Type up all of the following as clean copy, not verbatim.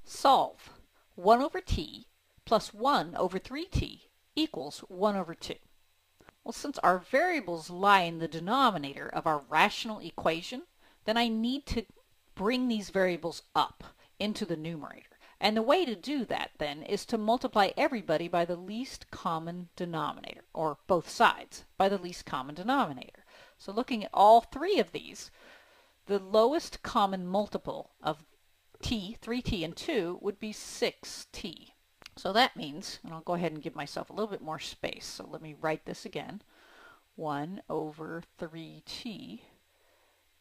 Solve 1 over t plus 1 over 3t equals 1 over 2. Well, since our variables lie in the denominator of our rational equation, then I need to bring these variables up into the numerator. And the way to do that then is to multiply everybody by the least common denominator, or both sides by the least common denominator. So looking at all three of these, the lowest common multiple of t, 3t, and 2 would be 6t. So that means, and I'll go ahead and give myself a little bit more space, so let me write this again. 1 over 3t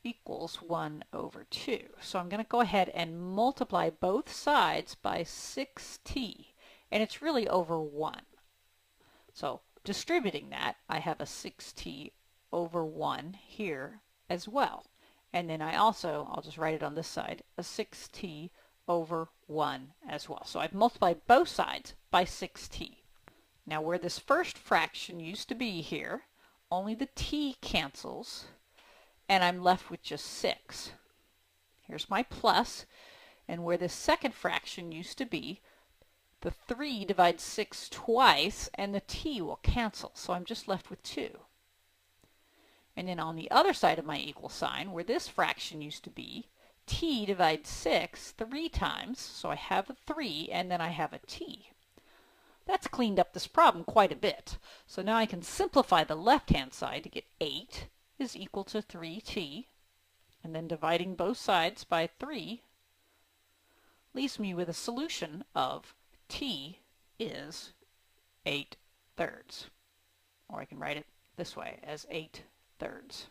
equals 1 over 2. So I'm going to go ahead and multiply both sides by 6t, and it's really over 1. So distributing that, I have a 6t over 1 here as well. And then I'll just write it on this side, a 6t over 1 as well. So I've multiplied both sides by 6t. Now where this first fraction used to be here, only the t cancels, and I'm left with just 6. Here's my plus, and where this second fraction used to be, the 3 divides 6 twice, and the t will cancel, so I'm just left with 2. And then on the other side of my equal sign, where this fraction used to be, t divides 6 3 times, so I have a 3, and then I have a t. That's cleaned up this problem quite a bit. So now I can simplify the left-hand side to get 8 is equal to 3t, and then dividing both sides by 3 leaves me with a solution of t is 8/3. Or I can write it this way as 8/3.